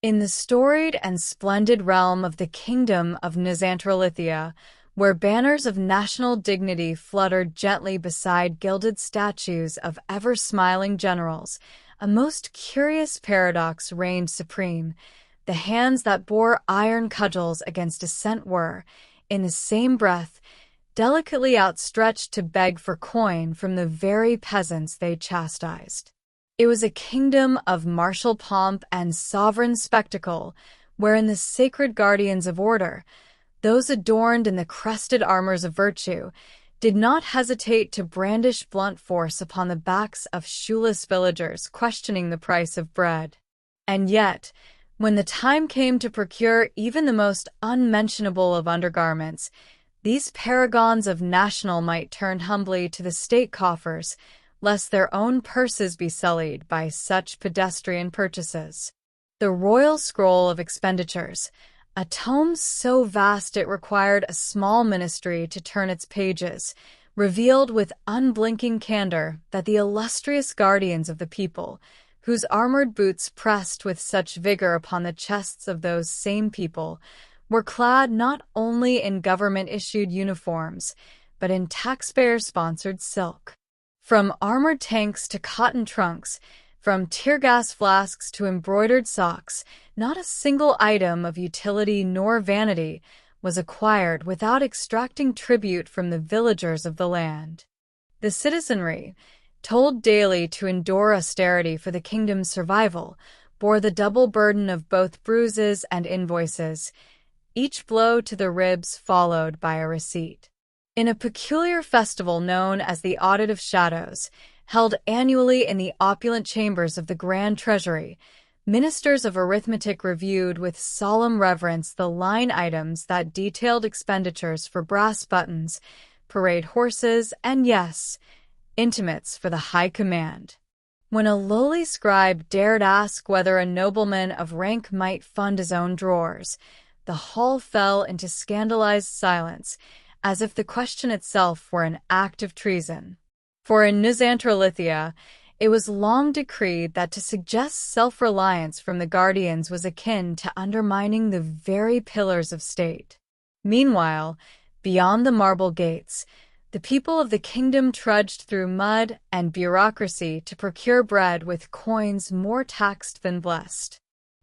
In the storied and splendid realm of the Kingdom of Nizantralithia, where banners of national dignity fluttered gently beside gilded statues of ever-smiling generals, a most curious paradox reigned supreme. The hands that bore iron cudgels against dissent were, in the same breath, delicately outstretched to beg for coin from the very peasants they chastised. It was a kingdom of martial pomp and sovereign spectacle, wherein the sacred guardians of order, those adorned in the crested armors of virtue, did not hesitate to brandish blunt force upon the backs of shoeless villagers questioning the price of bread. And yet, when the time came to procure even the most unmentionable of undergarments, these paragons of national might turned humbly to the state coffers, lest their own purses be sullied by such pedestrian purchases. The Royal Scroll of Expenditures, a tome so vast it required a small ministry to turn its pages, revealed with unblinking candor that the illustrious guardians of the people, whose armored boots pressed with such vigor upon the chests of those same people, were clad not only in government-issued uniforms, but in taxpayer-sponsored silk. From armored tanks to cotton trunks, from tear-gas flasks to embroidered socks, not a single item of utility nor vanity was acquired without extracting tribute from the villagers of the land. The citizenry, told daily to endure austerity for the kingdom's survival, bore the double burden of both bruises and invoices, each blow to the ribs followed by a receipt. In a peculiar festival known as the Audit of Shadows, held annually in the opulent chambers of the Grand Treasury, ministers of arithmetic reviewed with solemn reverence the line items that detailed expenditures for brass buttons, parade horses, and yes, intimates for the high command. When a lowly scribe dared ask whether a nobleman of rank might fund his own drawers, the hall fell into scandalized silence, as if the question itself were an act of treason. For in Nizantralithia, it was long decreed that to suggest self-reliance from the guardians was akin to undermining the very pillars of state. Meanwhile, beyond the marble gates, the people of the kingdom trudged through mud and bureaucracy to procure bread with coins more taxed than blessed.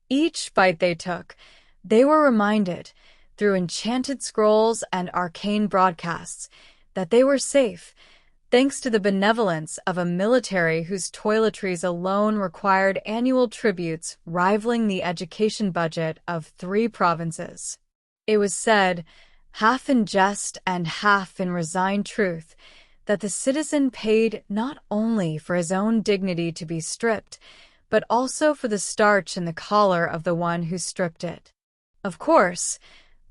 Each bite they took, they were reminded, through enchanted scrolls and arcane broadcasts, that they were safe, thanks to the benevolence of a military whose toiletries alone required annual tributes rivaling the education budget of 3 provinces. It was said, half in jest and half in resigned truth, that the citizen paid not only for his own dignity to be stripped, but also for the starch in the collar of the one who stripped it. Of course,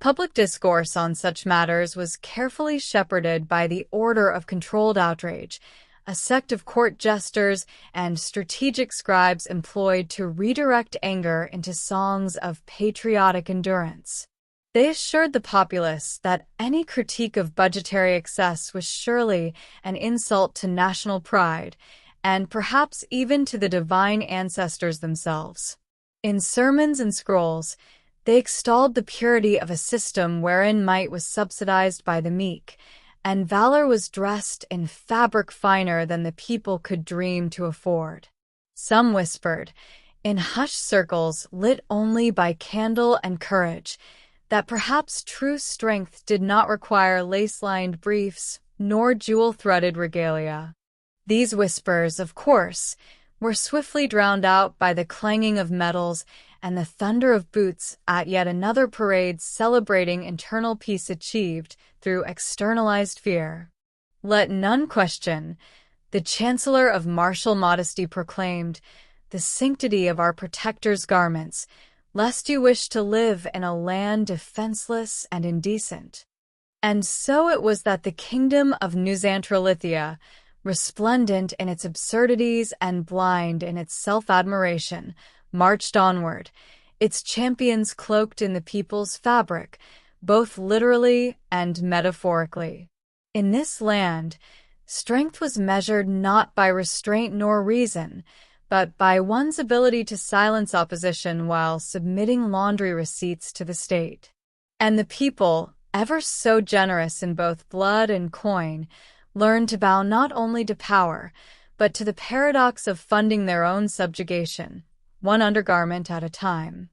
public discourse on such matters was carefully shepherded by the Order of Controlled Outrage, a sect of court jesters and strategic scribes employed to redirect anger into songs of patriotic endurance. They assured the populace that any critique of budgetary excess was surely an insult to national pride, and perhaps even to the divine ancestors themselves. In sermons and scrolls, they extolled the purity of a system wherein might was subsidized by the meek, and valor was dressed in fabric finer than the people could dream to afford. Some whispered, in hushed circles lit only by candle and courage, that perhaps true strength did not require lace-lined briefs nor jewel-threaded regalia. These whispers, of course, were swiftly drowned out by the clanging of metals and the thunder of boots at yet another parade celebrating internal peace achieved through externalized fear. Let none question, the Chancellor of martial modesty proclaimed, the sanctity of our protector's garments, lest you wish to live in a land defenseless and indecent. And so it was that the kingdom of Nizantralithia, resplendent in its absurdities and blind in its self-admiration, marched onward, its champions cloaked in the people's fabric, both literally and metaphorically. In this land, strength was measured not by restraint nor reason, but by one's ability to silence opposition while submitting laundry receipts to the state. And the people, ever so generous in both blood and coin, learned to bow not only to power, but to the paradox of funding their own subjugation, one undergarment at a time.